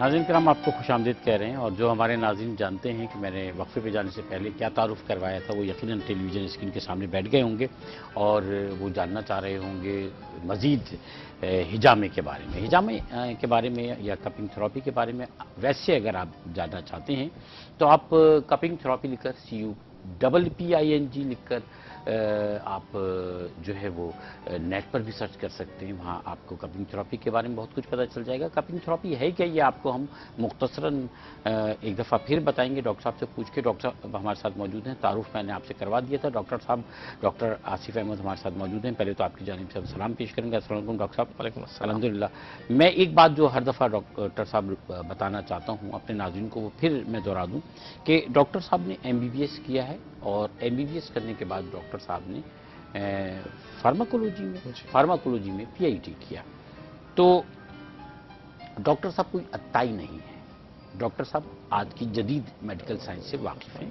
ناظرین کرام آپ کو خوش آمدید کہہ رہے ہیں، اور جو ہمارے ناظرین جانتے ہیں کہ میں نے وقفے پہ جانے سے پہلے کیا تعارف کروایا تھا، وہ یقیناً ٹیلی ویژن اسکرین کے سامنے بیٹھ گئے ہوں گے اور وہ جاننا چاہ رہے ہوں گے مزید ہجامے کے بارے میں، ہجامے کے بارے میں یا کپنگ تھراپی کے بارے میں۔ ویسے اگر آپ جاننا چاہتے ہیں تو آپ کپنگ تھراپی لکھ کر CUPPING لکھ کر آپ جو ہے وہ نیٹ پر بھی سرچ کر سکتے ہیں، وہاں آپ کو کپنگ تھراپی کے بارے میں بہت کچھ پتہ چل جائے گا۔ کپنگ تھراپی ہے کیا، یہ آپ کو ہم مختصراً ایک دفعہ پھر بتائیں گے ڈاکٹر صاحب سے پوچھ کے۔ ڈاکٹر صاحب ہمارے ساتھ موجود ہیں، تعارف میں نے آپ سے کروا دیا تھا۔ ڈاکٹر صاحب ڈاکٹر آصف احمد ہمارے ساتھ موجود ہیں، پہلے تو آپ کی جانب سے ہم سلام پیش کریں گے۔ السلام علیکم ڈاکٹر صاحب۔ وعلیکم السلام۔ الحمدللہ۔ میں ایک بات جو ہر دفعہ ڈاکٹر صاحب بتانا چاہتا ہوں اپنے ناظرین کو، وہ پھر میں دہرا دوں کہ ڈاکٹر صاحب نے MBBS کیا ہے، اور MBBS کرنے کے بعد ڈاکٹر صاحب نے فارماکولوجی میں PhD کیا۔ تو ڈاکٹر صاحب کوئی عطائی نہیں ہے، ڈاکٹر صاحب آج کی جدید میڈیکل سائنس سے واقف ہیں،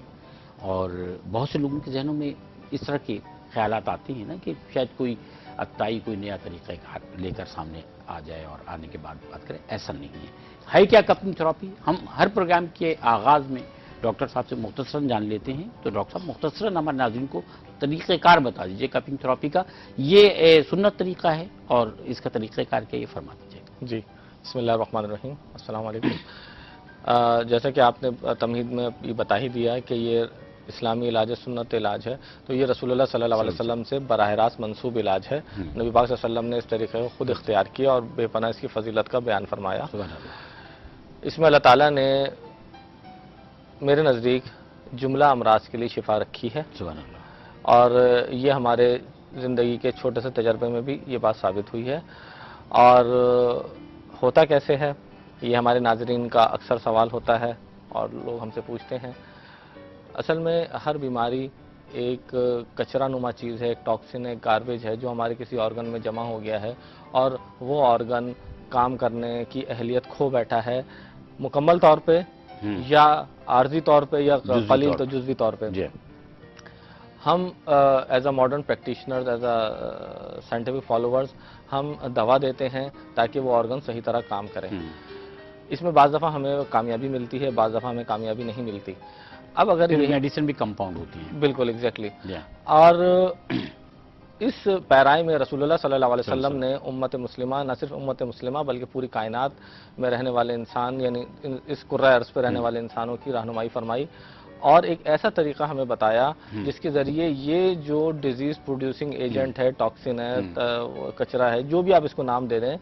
اور بہت سے لوگوں کے ذہنوں میں اس طرح کے خیالات آتے ہیں نا کہ شاید کوئی عطائی کوئی نیا طریقہ کار لے کر سامنے آ جائے اور آنے کے بعد بات کرے، ایسا نہیں ہے کیا کپنگ تھراپی؟ ہم ہر پروگرام کے آغاز میں ڈاکٹر صاحب سے مختصراً جان لیتے ہیں، تو ڈاکٹر صاحب مختصراً ہمارے ناظرین کو طریقہ کار بتا دیجئے کپنگ تھراپی کا، یہ سنت طریقہ ہے اور اس کا طریقہ کار کیا، یہ فرما دیجئے۔ جی، بسم اللہ الرحمن الرحیم، السلام علیکم۔ جیسا کہ آپ نے تمہید میں یہ بتا ہی دیا کہ یہ اسلامی علاج ہے، سنت علاج ہے، تو یہ رسول اللہ صلی اللہ علیہ وسلم سے براہ راست منسوب علاج ہے۔ نبی پاک صلی اللہ علیہ وسلم نے اس طریقے کو خود اختیار کیا اور بے پناہ اس کی فضیلت کا بیان فرمایا۔ اس میں اللہ تعالیٰ نے میرے نزدیک جملہ امراض کے لیے شفا رکھی ہے، اور یہ ہمارے زندگی کے چھوٹے سے تجربے میں بھی یہ بات ثابت ہوئی ہے۔ اور ہوتا کیسے ہے، یہ ہمارے ناظرین کا اکثر سوال ہوتا ہے اور لوگ ہم سے پوچھتے ہیں۔ اصل میں ہر بیماری ایک کچرا نما چیز ہے، ایک ٹاکسن ہے، گاربیج ہے جو ہمارے کسی آرگن میں جمع ہو گیا ہے، اور وہ آرگن کام کرنے کی اہلیت کھو بیٹھا ہے، مکمل طور پہ یا عارضی طور پہ یا قلیل تو جزوی طور پہ۔ ہم as a modern practitioners, as a scientific followers, ہم دوا دیتے ہیں تاکہ وہ آرگن صحیح طرح کام کریں۔ اس میں بعض دفعہ ہمیں کامیابی ملتی ہے، بعض دفعہ ہمیں کامیابی نہیں ملتی۔ اب اگر یہ میڈیسن بھی کمپاؤنڈ ہوتی ہے، بالکل ایگزیکٹلی۔ اور اس پیرائی میں رسول اللہ صلی اللہ علیہ وسلم نے امت مسلمہ، نہ صرف امت مسلمہ بلکہ پوری کائنات میں رہنے والے انسان، یعنی اس کرۂ ارض پہ رہنے والے انسانوں کی رہنمائی فرمائی، اور ایک ایسا طریقہ ہمیں بتایا جس کے ذریعے یہ جو ڈیزیز پروڈیوسنگ ایجنٹ ہے، ٹاکسن ہے، کچرا ہے، جو بھی آپ اس کو نام دے دیں،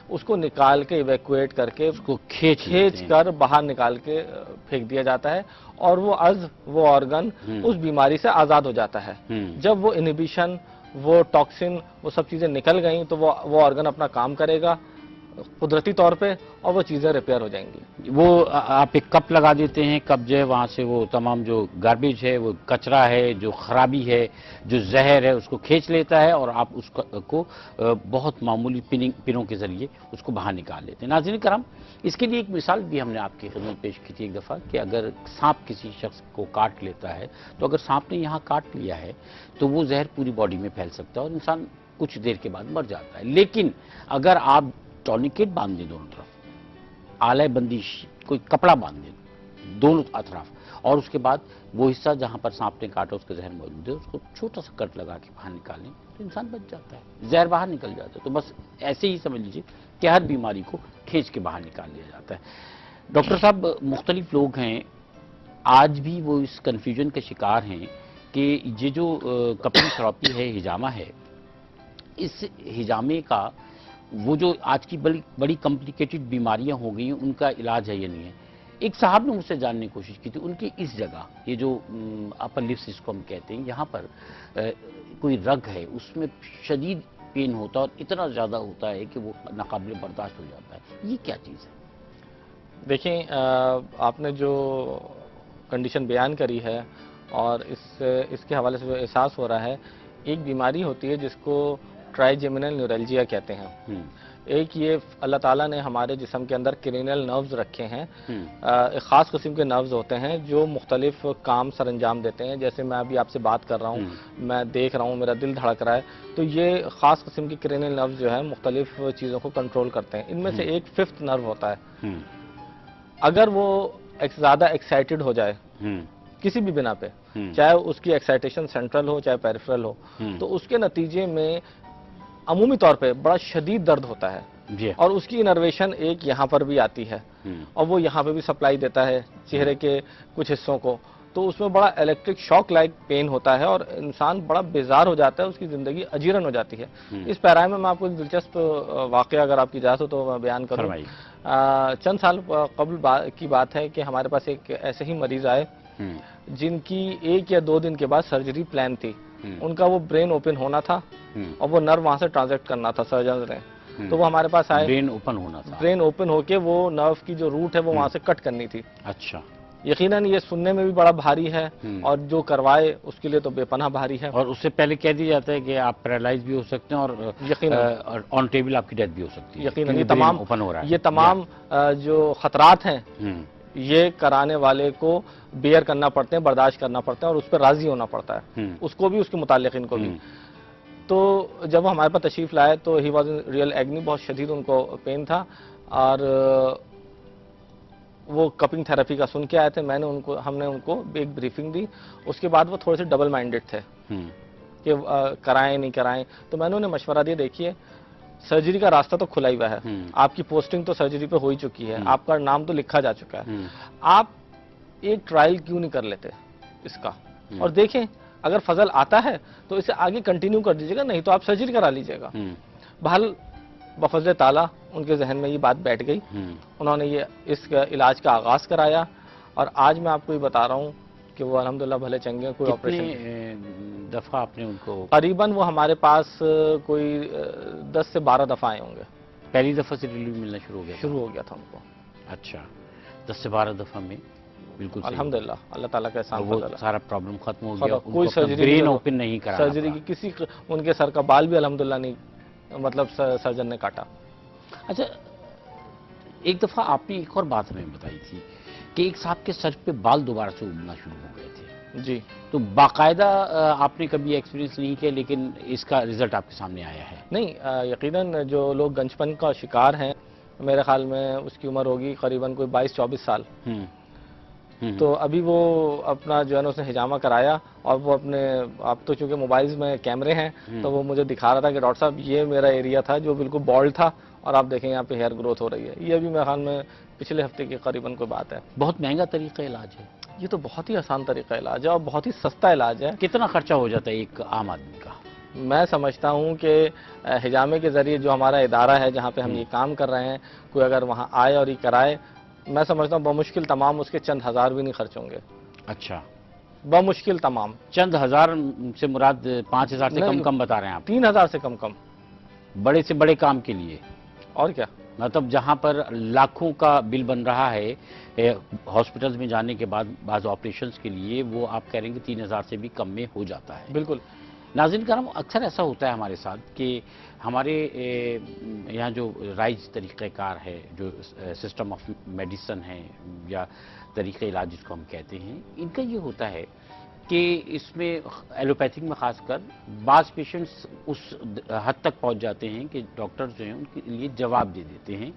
اس کو نکال کے ایویکویٹ کر کے اس کو کھینچ کر باہر نکال کے پھینک دیا جاتا ہے، اور وہ عضو، وہ آرگن اس بیماری سے آزاد ہو جاتا ہے۔ جب وہ انہیبیشن، وہ ٹاکسن، وہ سب چیزیں نکل گئیں تو وہ آرگن اپنا کام کرے گا قدرتی طور پہ، اور وہ چیزیں ریپیئر ہو جائیں گی۔ وہ آپ ایک کپ لگا دیتے ہیں، کپ جو ہے وہاں سے وہ تمام جو گاربیج ہے، وہ کچرا ہے، جو خرابی ہے، جو زہر ہے، اس کو کھینچ لیتا ہے، اور آپ اس کو بہت معمولی پنوں کے ذریعے اس کو باہر نکال لیتے ہیں۔ ناظرین کرام، اس کے لیے ایک مثال بھی ہم نے آپ کی خدمت پیش کی تھی ایک دفعہ، کہ اگر سانپ کسی شخص کو کاٹ لیتا ہے تو اگر سانپ نے یہاں کاٹ لیا ہے تو وہ زہر پوری باڈی میں پھیل سکتا ہے اور انسان کچھ دیر کے بعد مر جاتا ہے۔ لیکن اگر آپ ٹونیکیٹ باندھ دیں دونوں طرف، آلہ بندش کوئی کپڑا باندھ دیں دونوں اطراف، اور اس کے بعد وہ حصہ جہاں پر سانپ نے کاٹا اس کا زہر موجود ہے، اس کو چھوٹا سا کٹ لگا کے باہر نکالیں تو انسان بچ جاتا ہے، زہر باہر نکل جاتا ہے۔ تو بس ایسے ہی سمجھ لیجیے کہ ہر بیماری کو کھینچ کے باہر نکال لیا جاتا ہے۔ ڈاکٹر صاحب، مختلف لوگ ہیں آج بھی وہ اس کنفیوژن کے شکار ہیں کہ یہ جو کپنگ تھراپی ہے، ہجامہ ہے، اس ہجامے کا وہ جو آج کی بڑی کمپلیکیٹڈ بیماریاں ہو گئی ہیں ان کا علاج ہے یا نہیں ہے۔ ایک صاحب نے مجھ سے جاننے کی کوشش کی تھی، ان کی اس جگہ یہ جو اپر لپس اس کو ہم کہتے ہیں، یہاں پر کوئی رگ ہے، اس میں شدید پین ہوتا ہے اور اتنا زیادہ ہوتا ہے کہ وہ ناقابل برداشت ہو جاتا ہے، یہ کیا چیز ہے؟ دیکھیں، آپ نے جو کنڈیشن بیان کری ہے اور اس کے حوالے سے جو احساس ہو رہا ہے، ایک بیماری ہوتی ہے جس کو ٹرائیجیمینل نیورلجیا کہتے ہیں۔ ایک یہ اللہ تعالیٰ نے ہمارے جسم کے اندر کرینل نروز رکھے ہیں، ایک خاص قسم کے نروز ہوتے ہیں جو مختلف کام سر انجام دیتے ہیں۔ جیسے میں ابھی آپ سے بات کر رہا ہوں، میں دیکھ رہا ہوں، میرا دل دھڑک رہا ہے، تو یہ خاص قسم کے کرینل نروز جو ہیں مختلف چیزوں کو کنٹرول کرتے ہیں۔ ان میں سے ایک ففتھ نرو ہوتا ہے، اگر وہ زیادہ ایکسائٹڈ ہو جائے کسی بھی بنا پہ، چاہے اس کی ایکسائٹیشن سینٹرل ہو چاہے پیریفرل ہو، تو اس کے نتیجے میں عمومی طور پہ بڑا شدید درد ہوتا ہے، جی اور اس کی انرویشن ایک یہاں پر بھی آتی ہے، اور وہ یہاں پہ بھی سپلائی دیتا ہے چہرے کے کچھ حصوں کو، تو اس میں بڑا الیکٹرک شاک لائک پین ہوتا ہے، اور انسان بڑا بیزار ہو جاتا ہے، اس کی زندگی اجیرن ہو جاتی ہے۔ اس پیرائے میں آپ کو ایک دلچسپ واقعہ اگر آپ کی اجازت ہو تو میں بیان کروں۔ فرمائیے۔ چند سال قبل کی بات ہے کہ ہمارے پاس ایک ایسے ہی مریض آئے جن کی 1 یا 2 دن کے بعد سرجری پلان تھی۔ ان کا وہ برین اوپن ہونا تھا اور وہ نرو وہاں سے ٹرانزیکٹ کرنا تھا سرجنز نے، تو وہ ہمارے پاس آئے۔ برین اوپن ہونا تھا، برین اوپن ہو کے وہ نرو کی جو روٹ ہے وہ وہاں سے کٹ کرنی تھی۔ اچھا، یقیناً یہ سننے میں بھی بڑا بھاری ہے، اور جو کروائے اس کے لیے تو بے پناہ بھاری ہے۔ اور اس سے پہلے کہہ دیا جاتا ہے کہ آپ پیرالائز بھی ہو سکتے ہیں، اور یقیناً آن ٹیبل آپ کی ڈیتھ بھی ہو سکتی ہے، یقیناً کیونکہ برین اوپن ہو رہا ہے۔ یہ تمام جو خطرات ہیں یہ کرانے والے کو بیئر کرنا پڑتے ہیں، برداشت کرنا پڑتا ہے، اور اس پہ راضی ہونا پڑتا ہے، اس کو بھی اس کے متعلقین کو بھی۔ تو جب وہ ہمارے پاس تشریف لائے تو ہی واز ریئل ایگنی، بہت شدید ان کو پین تھا، اور وہ کپنگ تھراپی کا سن کے آئے تھے۔ ہم نے ان کو ایک بریفنگ دی، اس کے بعد وہ تھوڑے سے ڈبل مائنڈڈ تھے کہ کرائیں نہیں کرائیں، تو میں نے انہیں مشورہ دیا، دیکھیے سرجری کا راستہ تو کھلا ہی ہوا ہے، آپ کی پوسٹنگ تو سرجری پہ ہو ہی چکی ہے، آپ کا نام تو لکھا جا چکا ہے، آپ ایک ٹرائل کیوں نہیں کر لیتے اس کا، اور دیکھیں اگر فضل آتا ہے تو اسے آگے کنٹینیو کر دیجیے گا، نہیں تو آپ سرجری کرا لیجیے گا۔ بہرحال بفضل تعالیٰ ان کے ذہن میں یہ بات بیٹھ گئی، انہوں نے اس علاج کا آغاز کرایا، اور آج میں آپ کو یہ بتا رہا ہوں کہ وہ الحمدللہ بھلے چنگے ہیں، کوئی آپریشن دفعہ آپ نے ان کو؟ قریباً وہ ہمارے پاس کوئی 10 سے 12 دفعہ آئے ہوں گے۔ پہلی دفعہ سے ریلیف ملنا شروع ہو گیا تھا ان کو۔ اچھا، 10 سے 12 دفعہ میں بالکل الحمدللہ اللہ تعالیٰ کا احسان، وہ سارا پرابلم ختم ہو گیا، کوئی سرجری برین اوپن نہیں کرا، سرجری کی کسی، ان کے سر کا بال بھی الحمدللہ نہیں، مطلب سرجن نے کاٹا۔ اچھا، ایک دفعہ آپ نے ایک اور بات ہمیں بتائی تھی کہ ایک صاحب کے سر پہ بال دوبارہ سے اگنا شروع ہو گئے تھے۔ جی، تو باقاعدہ آپ نے کبھی ایکسپیرینس نہیں کیا، لیکن اس کا رزلٹ آپ کے سامنے آیا ہے؟ نہیں، یقیناً جو لوگ گنجپن کا شکار ہیں، میرے خیال میں اس کی عمر ہوگی قریباً کوئی 22-24 سال، تو ابھی وہ اپنا جو ہے نا اس نے حجامہ کرایا، اور وہ اپنے، اب تو چونکہ موبائلز میں کیمرے ہیں تو وہ مجھے دکھا رہا تھا کہ ڈاکٹر صاحب یہ میرا ایریا تھا جو بالکل بالڈ تھا، اور آپ دیکھیں یہاں پہ ہیئر گروتھ ہو رہی ہے۔ یہ ابھی میرے خیال میں پچھلے ہفتے کی قریباً کوئی بات ہے۔ بہت مہنگا طریقہ علاج ہے یہ تو بہت ہی آسان طریقہ علاج ہے، اور بہت ہی سستا علاج ہے۔ کتنا خرچہ ہو جاتا ہے ایک عام آدمی کا؟ میں سمجھتا ہوں کہ حجامے کے ذریعے جو ہمارا ادارہ ہے جہاں پہ ہم یہ کام کر رہے ہیں، کوئی اگر وہاں آئے اور یہ کرائے، میں سمجھتا ہوں بمشکل تمام اس کے چند ہزار بھی نہیں خرچ ہوں گے۔ اچھا، بمشکل تمام چند ہزار سے مراد 5,000 سے کم بتا رہے ہیں آپ؟ 3,000 سے کم، بڑے سے بڑے کام کے لیے؟ اور کیا، مطلب جہاں پر لاکھوں کا بل بن رہا ہے ہاسپٹلز میں جانے کے بعد بعض آپریشنز کے لیے، وہ آپ کہہ رہے ہیں کہ 3,000 سے بھی کم میں ہو جاتا ہے۔ بالکل۔ ناظرین کرام، اکثر ایسا ہوتا ہے ہمارے ساتھ کہ ہمارے یہاں جو رائج طریقہ کار ہے، جو سسٹم آف میڈیسن ہے یا طریقہ علاج جس کو ہم کہتے ہیں، ان کا یہ ہوتا ہے کہ اس میں ایلوپیتھک میں خاص کر بعض پیشنٹس اس حد تک پہنچ جاتے ہیں کہ ڈاکٹر جو ہیں ان کے لیے جواب دے دیتے ہیں،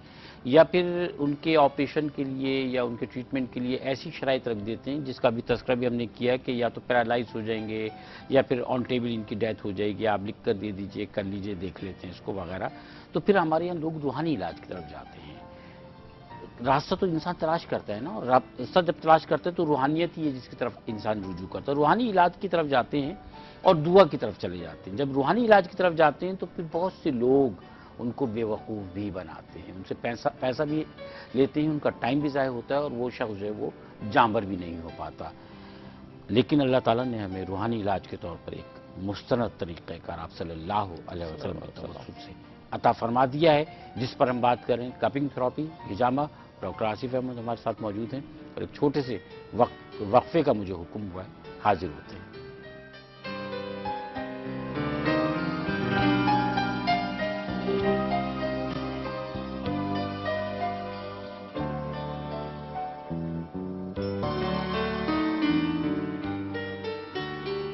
یا پھر ان کے آپریشن کے لیے یا ان کے ٹریٹمنٹ کے لیے ایسی شرائط رکھ دیتے ہیں جس کا بھی تذکرہ بھی ہم نے کیا کہ یا تو پیرالائز ہو جائیں گے یا پھر آن ٹیبل ان کی ڈیتھ ہو جائے گی، آپ لکھ کر دے دیجئے، کر لیجئے، دیکھ لیتے ہیں اس کو وغیرہ۔ تو پھر ہمارے یہاں لوگ روحانی علاج کی طرف جاتے ہیں۔ راستہ تو انسان تلاش کرتا ہے نا، اور راستہ جب تلاش کرتا ہے تو روحانیت ہی ہے جس کی طرف انسان رجوع کرتا ہے، روحانی علاج کی طرف جاتے ہیں اور دعا کی طرف چلے جاتے ہیں۔ جب روحانی علاج کی طرف جاتے ہیں تو پھر بہت سے لوگ ان کو بے وقوف بھی بناتے ہیں، ان سے پیسہ بھی لیتے ہیں، ان کا ٹائم بھی ضائع ہوتا ہے، اور وہ شخص جو ہے وہ جانبر بھی نہیں ہو پاتا۔ لیکن اللہ تعالیٰ نے ہمیں روحانی علاج کے طور پر ایک مستند طریقہ کار آپ صلی اللہ علیہ وسلم کے توسط سے عطا فرما دیا ہے، جس پر ہم بات کریں، کپنگ تھراپی، حجامہ۔ ڈاکٹر آصف احمد ہمارے ساتھ موجود ہیں، اور ایک چھوٹے سے وقفے کا مجھے حکم ہوا ہے، حاضر ہوتے ہیں۔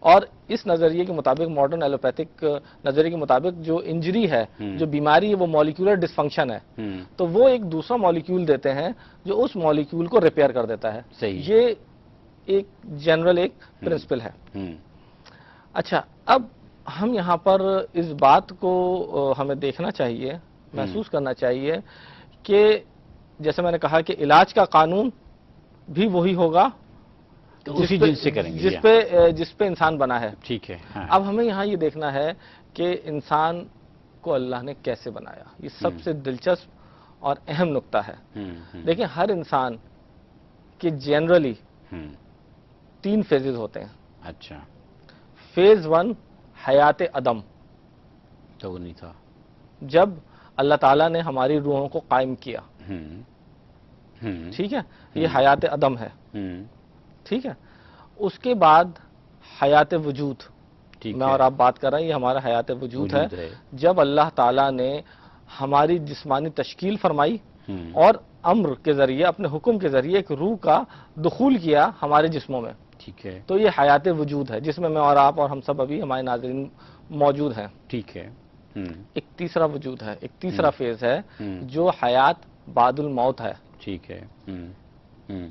اور اس نظریے کے مطابق، ماڈرن ایلوپیتھک نظریے کے مطابق، جو انجری ہے، جو بیماری ہے، وہ مالیکولر ڈسفنکشن ہے، تو وہ ایک دوسرا مالیکول دیتے ہیں جو اس مالیکول کو ریپیئر کر دیتا ہے. یہ ایک جنرل ایک پرنسپل ہے. اچھا، اب ہم یہاں پر اس بات کو ہمیں دیکھنا چاہیے، محسوس کرنا چاہیے کہ جیسے میں نے کہا کہ علاج کا قانون بھی وہی ہوگا اسی جن سے کریں گے جس پہ انسان بنا ہے. ٹھیک ہے. اب ہمیں یہاں یہ دیکھنا ہے کہ انسان کو اللہ نے کیسے بنایا. یہ سب سے دلچسپ اور اہم نقطہ ہے. دیکھیں، ہر انسان کے جنرلی 3 فیزز ہوتے ہیں. اچھا. فیز 1 حیات عدم، تو وہ نہیں تھا جب اللہ تعالیٰ نے ہماری روحوں کو قائم کیا. ٹھیک ہے، یہ حیات عدم ہے. ٹھیک ہے. اس کے بعد حیات وجود، میں اور آپ بات کر رہے ہیں، یہ ہمارا حیات وجود ہے. جب اللہ تعالیٰ نے ہماری جسمانی تشکیل فرمائی اور امر کے ذریعے، اپنے حکم کے ذریعے ایک روح کا دخول کیا ہمارے جسموں میں. ٹھیک ہے. تو یہ حیات وجود ہے جس میں اور آپ اور ہم سب ابھی ہمارے ناظرین موجود ہیں. ٹھیک ہے. ایک تیسرا وجود ہے، ایک تیسرا فیز ہے جو حیات بعد الموت ہے. ٹھیک ہے.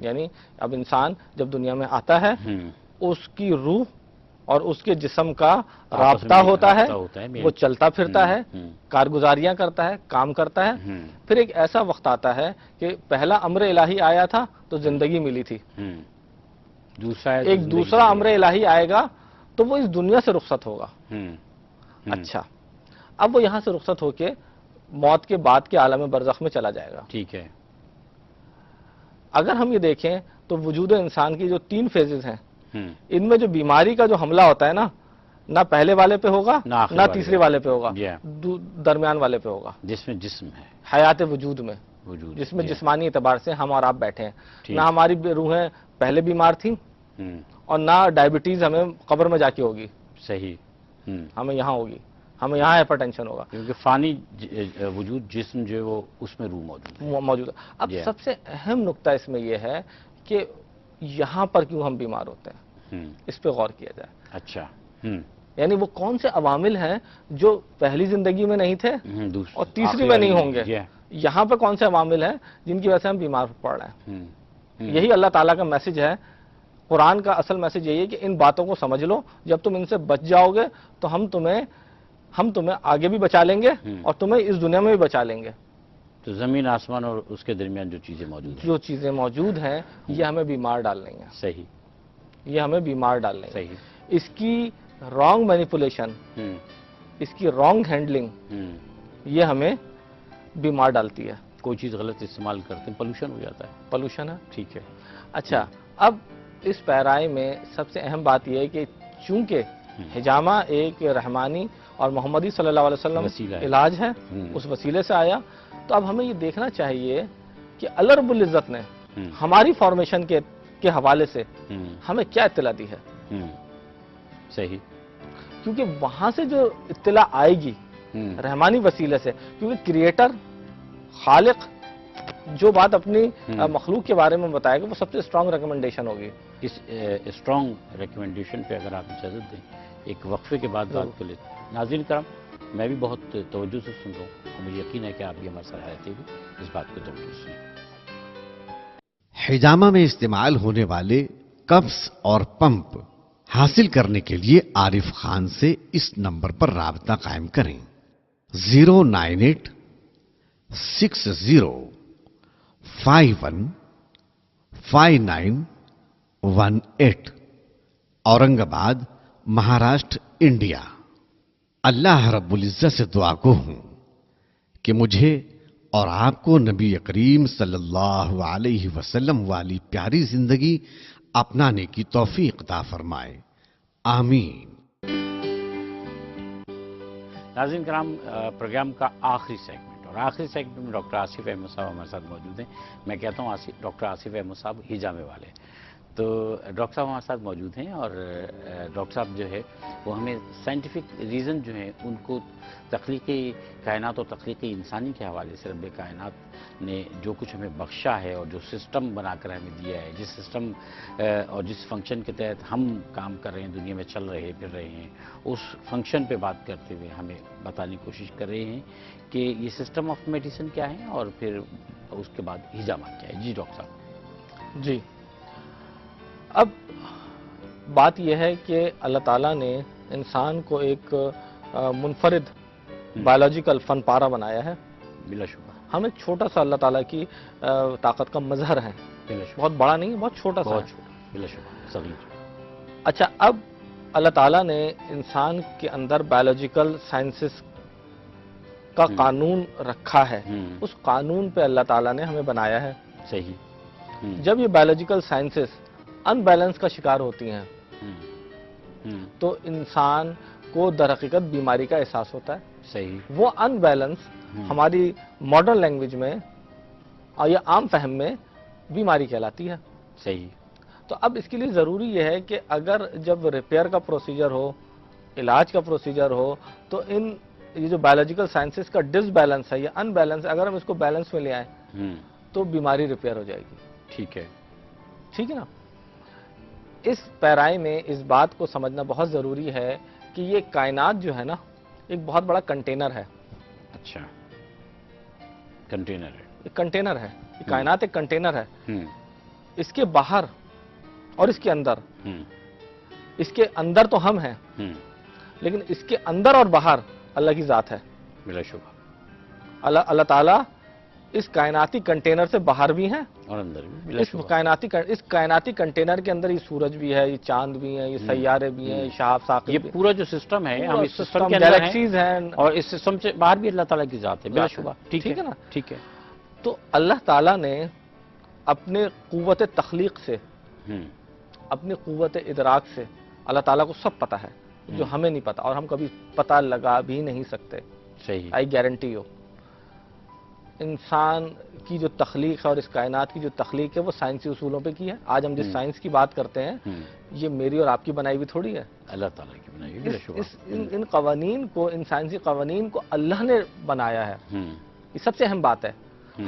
یعنی اب انسان جب دنیا میں آتا ہے، اس کی روح اور اس کے جسم کا رابطہ ہوتا ہے، وہ چلتا پھرتا ہے، کارگزاریاں کرتا ہے، کام کرتا ہے. پھر ایک ایسا وقت آتا ہے کہ پہلا امر الہی آیا تھا تو زندگی ملی تھی. ایک دوسرا امر الہی آئے گا تو وہ اس دنیا سے رخصت ہوگا. اچھا، اب وہ یہاں سے رخصت ہو کے موت کے بعد کے عالم برزخ میں چلا جائے گا. ٹھیک ہے. اگر ہم یہ دیکھیں تو وجود انسان کی جو 3 فیزز ہیں، ان میں جو بیماری کا جو حملہ ہوتا ہے نا، نہ پہلے والے پہ ہوگا، نہ تیسرے والے پہ ہوگا، درمیان والے پہ ہوگا، جس میں جسم ہے، حیات وجود میں، جس میں جسمانی اعتبار سے ہم اور آپ بیٹھے ہیں. نہ ہماری روحیں پہلے بیمار تھیں اور نہ ڈائبٹیز ہمیں قبر میں جا کے ہوگی. صحیح. ہمیں یہاں ہوگی، ہمیں یہاں ہائپر ٹینشن ہوگا، کیونکہ فانی وجود جسم جو ہے وہ اس میں روح موجود ہے. اب سب سے اہم نقطہ اس میں یہ ہے کہ یہاں پر کیوں ہم بیمار ہوتے ہیں، اس پہ غور کیا جائے. اچھا. یعنی وہ کون سے عوامل ہیں جو پہلی زندگی میں نہیں تھے اور تیسری میں نہیں ہوں گے. یہاں پہ کون سے عوامل ہیں جن کی وجہ سے ہم بیمار پڑ رہے ہیں. یہی اللہ تعالیٰ کا میسج ہے. قرآن کا اصل میسج یہی ہے کہ ان باتوں کو سمجھ لو، جب تم ان سے بچ جاؤ گے تو ہم تمہیں آگے بھی بچا لیں گے اور تمہیں اس دنیا میں بھی بچا لیں گے. تو زمین آسمان اور اس کے درمیان جو چیزیں موجود ہیں یہ ہمیں بیمار ڈال رہی ہیں. صحیح. یہ ہمیں بیمار ڈال رہی ہیں. صحیح. اس کی رانگ مینیپولیشن، اس کی رانگ ہینڈلنگ، یہ ہمیں بیمار ڈالتی ہے. کوئی چیز غلط استعمال کرتے ہیں، پولوشن ہو جاتا ہے. پولوشن ہے. ٹھیک ہے. اچھا، اب اس پیرائے میں سب سے اہم بات یہ ہے کہ چونکہ حجامہ ایک رحمانی اور محمدی صلی اللہ علیہ وسلم علاج ہے، اس وسیلے سے آیا، تو اب ہمیں یہ دیکھنا چاہیے کہ اللہ رب العزت نے ہماری فارمیشن کے حوالے سے ہمیں کیا اطلاع دی ہے. صحیح. کیونکہ وہاں سے جو اطلاع آئے گی رحمانی وسیلے سے، کیونکہ کریٹر، خالق جو بات اپنی مخلوق کے بارے میں بتائے گا وہ سب سے اسٹرانگ ریکمنڈیشن ہوگی. اس اسٹرانگ ریکمنڈیشن پہ اگر آپ اجازت دیں ایک وقفے کے بعد بات کر لیتے. ناظرین کرام، میں بھی بہت توجہ سے سن رہا ہوں اور مجھے یقین ہے کہ آپ بھی ہمارے ساتھ رہتے بھی اس بات کو توجہ سے سنیں. حجامہ میں استعمال ہونے والے کپس اور پمپ حاصل کرنے کے لیے عارف خان سے اس نمبر پر رابطہ قائم کریں. 098 60 51 5918 اورنگ آباد، مہاراشٹر، انڈیا. اللہ رب العزت سے دعا گو ہوں کہ مجھے اور آپ کو نبی کریم صلی اللہ علیہ وسلم والی پیاری زندگی اپنانے کی توفیق عطا فرمائے. آمین. ناظرین کرام، پروگرام کا آخری سیگمنٹ، اور آخری سیگمنٹ میں ڈاکٹر آصف احمد صاحب ہمارے ساتھ موجود ہیں. میں کہتا ہوں ڈاکٹر آصف احمد صاحب حجامے والے. تو ڈاکٹر صاحب ہمارے ساتھ موجود ہیں، اور ڈاکٹر صاحب جو ہے وہ ہمیں سائنٹیفک ریزن جو ہیں ان کو تخلیقی کائنات اور تخلیقی انسانی کے حوالے سے رب کائنات نے جو کچھ ہمیں بخشا ہے اور جو سسٹم بنا کر ہمیں دیا ہے، جس سسٹم اور جس فنکشن کے تحت ہم کام کر رہے ہیں، دنیا میں چل رہے پھر رہے ہیں، اس فنکشن پہ بات کرتے ہوئے ہمیں بتانے کی کوشش کر رہے ہیں کہ یہ سسٹم آف میڈیسن کیا ہے اور پھر اس کے بعد حجامات کیا ہے۔ جی ڈاکٹر صاحب۔ جی، اب بات یہ ہے کہ اللہ تعالیٰ نے انسان کو ایک منفرد بایولوجیکل فن پارہ بنایا ہے۔ بلا شبہ، ہم ایک چھوٹا سا اللہ تعالیٰ کی طاقت کا مظہر ہے، بلا شبہ، بہت بڑا نہیں ہے، بہت چھوٹا سا بہت ہے۔ چھوٹا، بلا شبہ، صغیر۔ اچھا، اب اللہ تعالیٰ نے انسان کے اندر بایولوجیکل سائنسز کا قانون رکھا ہے، اس قانون پہ اللہ تعالیٰ نے ہمیں بنایا ہے۔ صحیح۔ جب یہ بایولوجیکل سائنسز ان بیلنس کا شکار ہوتی ہیں تو انسان کو در حقیقت بیماری کا احساس ہوتا ہے۔ صحیح۔ وہ ان بیلنس ہماری ماڈرن لینگویج میں اور یا عام فہم میں بیماری کہلاتی ہے۔ صحیح۔ تو اب اس کے لیے ضروری یہ ہے کہ اگر جب ریپیئر کا پروسیجر ہو، علاج کا پروسیجر ہو، تو یہ جو بایولوجیکل سائنسز کا ڈس بیلنس ہے یا ان بیلنس، اگر ہم اس کو بیلنس میں لے آئیں تو بیماری ریپیئر ہو جائے گی۔ ٹھیک ہے۔ ٹھیک ہے نا؟ اس پیرائی میں اس بات کو سمجھنا بہت ضروری ہے کہ یہ کائنات جو ہے نا ایک بہت بڑا کنٹینر ہے۔ اچھا، کنٹینر ہے۔ ایک کنٹینر ہے، یہ کائنات ایک کنٹینر ہے۔ ہوں، اس کے باہر اور اس کے اندر، اس کے اندر تو ہم ہیں لیکن اس کے اندر اور باہر اللہ کی ذات ہے۔ بلا شبہ، اللہ تعالیٰ اس کائناتی کنٹینر سے باہر بھی ہیں، اور اندر بھی، بلا اس شبہ۔ کائناتی کنٹینر کے اندر یہ سورج بھی ہے، یہ چاند بھی ہیں، یہ سیارے بھی ہیں، یہ شہاب ثاقب یہ بھی ہیں، پورا جو سسٹم ہے، ہم اس سسٹم کے اندر گیلیکسیز ہیں، اور اس سسٹم سے باہر بھی اللہ تعالیٰ کی ذات ہے، بلا شبہ۔ ٹھیک ہے نا؟ ٹھیک ہے۔ تو اللہ تعالیٰ نے اپنے قوت تخلیق سے، اپنی قوت ادراک سے اللہ تعالیٰ کو سب پتہ ہے جو ہمیں نہیں پتا، اور ہم کبھی پتہ لگا بھی نہیں سکتے۔ صحیح۔ آئی گارنٹی ہو، انسان کی جو تخلیق ہے اور اس کائنات کی جو تخلیق ہے وہ سائنسی اصولوں پہ کی ہے۔ آج ہم جس سائنس کی بات کرتے ہیں یہ میری اور آپ کی بنائی ہوئی تھوڑی ہے، اللہ تعالیٰ کی بنائی ہوئی، بلا شبہ۔ ان قوانین کو، ان سائنسی قوانین کو اللہ نے بنایا ہے۔ یہ سب سے اہم بات ہے۔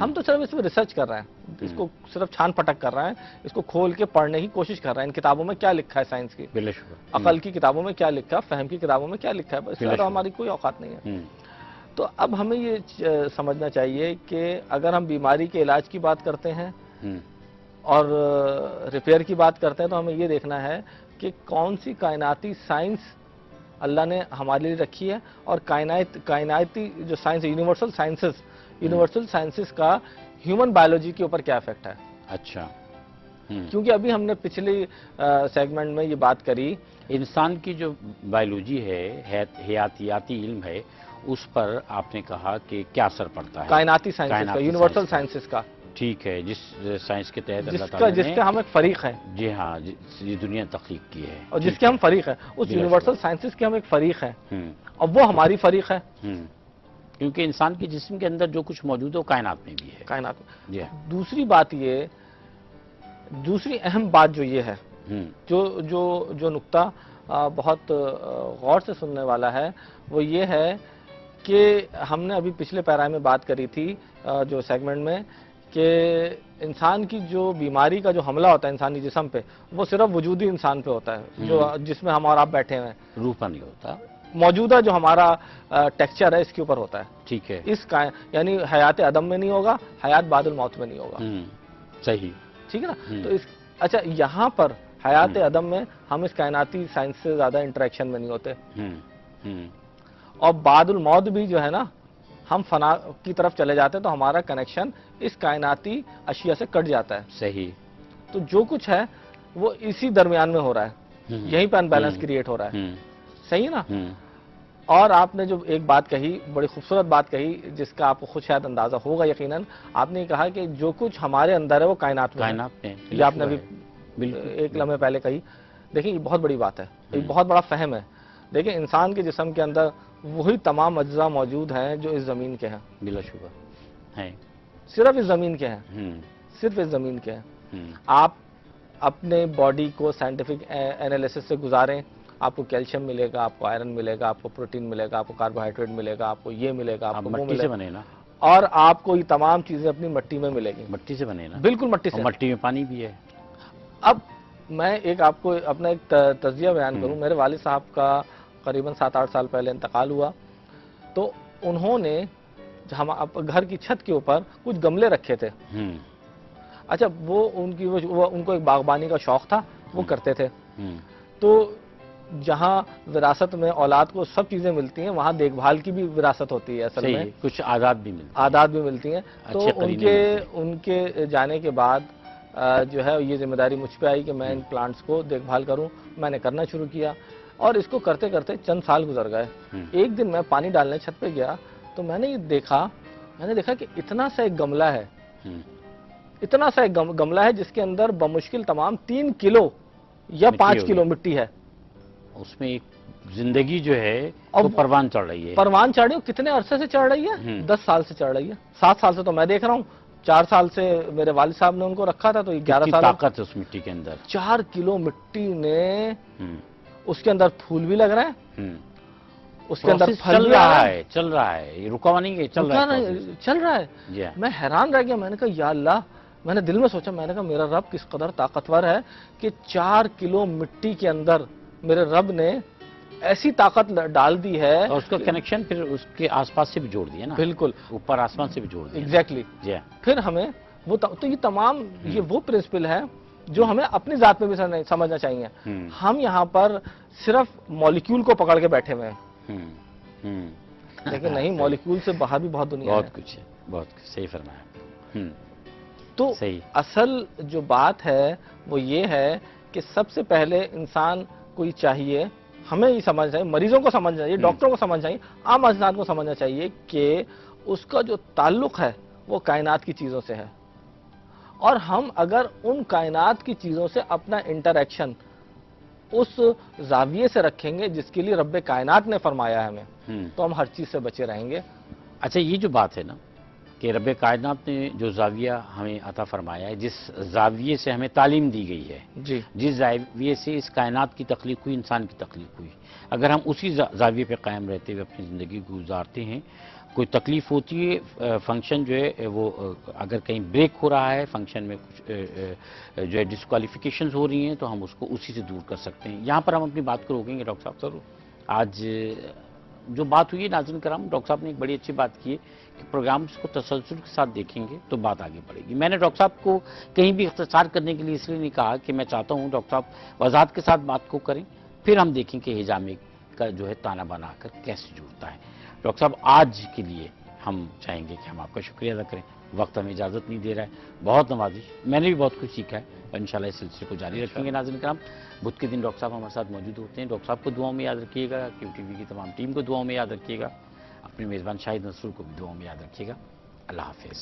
ہم تو صرف اس میں ریسرچ کر رہے ہیں، اس کو صرف چھان پھٹک کر رہے ہیں، اس کو کھول کے پڑھنے کی کوشش کر رہے ہیں، ان کتابوں میں کیا لکھا ہے سائنس کی، بلا شبہ۔ عقل کی کتابوں میں کیا لکھا ہے، فہم کی کتابوں میں کیا لکھا ہے، اس میں ہماری کوئی اوقات نہیں ہے۔ تو اب ہمیں یہ سمجھنا چاہیے کہ اگر ہم بیماری کے علاج کی بات کرتے ہیں اور ریپیئر کی بات کرتے ہیں تو ہمیں یہ دیکھنا ہے کہ کون سی کائناتی سائنس اللہ نے ہمارے لیے رکھی ہے، اور کائناتی جو سائنس ہے، یونیورسل سائنسز کا ہیومن بایولوجی کے اوپر کیا افیکٹ ہے۔ اچھا۔ کیونکہ ابھی ہم نے پچھلی سیگمنٹ میں یہ بات کری، انسان کی جو بایولوجی ہے، حیاتیاتی علم ہے، اس پر آپ نے کہا کہ کیا اثر پڑتا ہے کائناتی سائنسز کا، یونیورسل سائنسز کا۔ ٹھیک ہے، جس سائنس کے تحت اللہ تعالیٰ نے، جس کے ہم ایک فریق ہیں، جی ہاں، یہ دنیا تخلیق کی ہے، اور جس کے ہم فریق ہیں، اس یونیورسل سائنسز کے ہم ایک فریق ہیں، اور وہ ہماری فریق ہے۔ کیونکہ انسان کے جسم کے اندر جو کچھ موجود ہے وہ کائنات میں بھی ہے۔ کائنات میں۔ جی دوسری بات یہ، دوسری اہم بات جو یہ ہے، جو نقطہ بہت غور سے سننے والا ہے، وہ یہ ہے کہ ہم نے ابھی پچھلے پیرا میں بات کری تھی جو سیگمنٹ میں، کہ انسان کی جو بیماری کا جو حملہ ہوتا ہے انسانی جسم پہ، وہ صرف وجودی انسان پہ ہوتا ہے، جس میں ہم اور آپ بیٹھے ہوئے ہیں، روح پر نہیں ہوتا، موجودہ جو ہمارا ٹیکسچر ہے اس کے اوپر ہوتا ہے۔ ٹھیک ہے۔ یعنی حیات عدم میں نہیں ہوگا، حیات بعد الموت میں نہیں ہوگا۔ صحیح۔ ٹھیک ہے نا؟ تو اچھا، یہاں پر حیات عدم میں ہم اس کائناتی سائنس سے زیادہ انٹریکشن میں نہیں ہوتے، اور بعد الموت بھی جو ہے نا، ہم فنا کی طرف چلے جاتے ہیں تو ہمارا کنیکشن اس کائناتی اشیاء سے کٹ جاتا ہے۔ صحیح۔ تو جو کچھ ہے وہ اسی درمیان میں ہو رہا ہے، یہیں پہ ان بیلنس کریٹ ہو رہا ہے۔ صحیح ہے نا؟ اور آپ نے جو ایک بات کہی، بڑی خوبصورت بات کہی، جس کا آپ کو خود شاید اندازہ ہوگا یقیناً، آپ نے کہا کہ جو کچھ ہمارے اندر ہے وہ کائنات میں ہے۔ یہ آپ نے ابھی ایک لمحے پہلے کہی۔ دیکھیں یہ بہت بڑی بات ہے، ایک بہت بڑا فہم ہے۔ دیکھیں انسان کے جسم کے اندر وہی تمام اجزاء موجود ہیں جو اس زمین کے ہیں، بلا شبہ ہیں، صرف اس زمین کے ہیں، صرف اس زمین کے ہیں۔ آپ اپنے باڈی کو سائنٹیفک انالیسس سے گزاریں. آپ کو کیلشیم ملے گا, آپ کو آئرن ملے گا, آپ کو پروٹین ملے گا, آپ کو کاربوہائیڈریٹ ملے گا, آپ کو یہ ملے گا, آپ کو وہ مٹی ملے سے گا, بنے نا, اور آپ کو یہ تمام چیزیں اپنی مٹی میں ملے گی. مٹی سے بنے نا, بالکل مٹی اور سے. مٹی میں پانی بھی ہے. اب میں ایک آپ کو اپنا ایک تجزیہ بیان کروں. میرے والد صاحب کا قریباً 7-8 سال پہلے انتقال ہوا, تو انہوں نے ہم گھر کی چھت کے اوپر کچھ گملے رکھے تھے. اچھا, وہ ان کو ایک باغبانی کا شوق تھا, وہ کرتے تھے. تو جہاں وراثت میں اولاد کو سب چیزیں ملتی ہیں, وہاں دیکھ بھال کی بھی وراثت ہوتی ہے اصل میں, کچھ عادات بھی ملتے ہیں, عادات بھی ملتی ہیں. تو اچھے قرینے ملتے ہیں. ان کے جانے کے بعد جو ہے یہ ذمہ داری مجھ پہ آئی کہ میں ان پلانٹس کو دیکھ بھال کروں. میں نے کرنا شروع کیا, اور اس کو کرتے کرتے چند سال گزر گئے. ایک دن میں پانی ڈالنے چھت پہ گیا, تو میں نے یہ دیکھا کہ اتنا سا ایک گملہ ہے, اتنا سا ایک گملہ ہے جس کے اندر بمشکل تمام 3 کلو یا 5 کلو مٹی ہے. اس میں ایک زندگی جو ہے وہ پروان چڑھ رہی ہے. پروان چڑھ رہی ہے. کتنے عرصے سے چڑھ رہی ہے؟ 10 سال سے چڑھ رہی ہے. 7 سال سے تو میں دیکھ رہا ہوں, 4 سال سے میرے والد صاحب نے ان کو رکھا تھا, تو یہ 11 سال. طاقت ہے اس مٹی کے اندر. 4 کلو مٹی نے, اس کے اندر پھول بھی لگ رہے ہیں, اس کے اندر پھل بھی آ رہا ہے. چل رہا ہے, یہ رکا ہوا نہیں ہے, چل رہا ہے. میں حیران رہ گیا. میں نے کہا یا اللہ, میں نے دل میں سوچا, میں نے کہا میرا رب کس قدر طاقتور ہے کہ 4 کلو مٹی کے اندر میرے رب نے ایسی طاقت ڈال دی ہے. اور اس کا کنیکشن پھر اس کے آس پاس سے بھی جوڑ دیا نا. بالکل, اوپر آسمان سے بھی جوڑ دیا. ایگزیکٹلی. پھر ہمیں تو یہ تمام یہ وہ پرنسپل ہے جو ہمیں اپنی ذات میں بھی سمجھنا چاہیے. ہم یہاں پر صرف مولیکیول کو پکڑ کے بیٹھے ہوئے ہیں, لیکن نہیں, مولیکیول سے باہر بھی بہت دنیا ہے. بہت کچھ ہے, بہت کچھ. صحیح فرمایا. تو اصل جو بات ہے وہ یہ ہے کہ سب سے پہلے انسان کو یہ چاہیے, ہمیں یہ سمجھنا چاہیے, مریضوں کو سمجھنا چاہیے, ڈاکٹروں کو سمجھنا چاہیے, عام اذہان کو سمجھنا چاہیے کہ اس کا جو تعلق ہے وہ کائنات کی چیزوں سے ہے. اور ہم اگر ان کائنات کی چیزوں سے اپنا انٹریکشن اس زاویے سے رکھیں گے جس کے لیے رب کائنات نے فرمایا ہے ہمیں, تو ہم ہر چیز سے بچے رہیں گے. اچھا, یہ جو بات ہے نا کہ رب کائنات نے جو زاویہ ہمیں عطا فرمایا ہے, جس زاویے سے ہمیں تعلیم دی گئی ہے, جس زاویے سے اس کائنات کی تخلیق ہوئی, انسان کی تخلیق ہوئی, اگر ہم اسی زاویے پہ قائم رہتے ہوئے اپنی زندگی گزارتے ہیں, کوئی تکلیف ہوتی ہے, فنکشن جو ہے وہ اگر کہیں بریک ہو رہا ہے, فنکشن میں کچھ جو ہے ڈسکوالیفیکیشنز ہو رہی ہیں, تو ہم اس کو اسی سے دور کر سکتے ہیں. یہاں پر ہم اپنی بات کو روکیں گے ڈاکٹر صاحب. ضرور. آج جو بات ہوئی ہے ناظرین کرام, ڈاکٹر صاحب نے ایک بڑی اچھی بات کی ہے کہ پروگرامز کو تسلسل کے ساتھ دیکھیں گے تو بات آگے بڑھے گی. میں نے ڈاکٹر صاحب کو کہیں بھی اختصار کرنے کے لیے اس لیے نہیں کہا کہ میں چاہتا ہوں ڈاکٹر صاحب وضاحت کے ساتھ بات کو کریں, پھر ہم دیکھیں کہ حجامے کا جو ہے تانا بنا کر کیسے جڑتا ہے. ڈاکٹر صاحب, آج کے لیے ہم چاہیں گے کہ ہم آپ کا شکریہ ادا کریں. وقت ہمیں اجازت نہیں دے رہا ہے, بہت نوازش, میں نے بھی بہت کچھ سیکھا ہے, اور انشاءاللہ اس سلسلے کو جاری رکھیں گے. ناظرین کرام, بدھ کے دن ڈاکٹر صاحب ہمارے ساتھ موجود ہوتے ہیں. ڈاکٹر صاحب کو دعاؤں میں یاد رکھیے گا, کیو ٹی وی کی تمام ٹیم کو دعاؤں میں یاد رکھیے گا, اپنے میزبان شاہد نصر کو بھی دعاؤں میں یاد رکھیے گا. اللہ حافظ.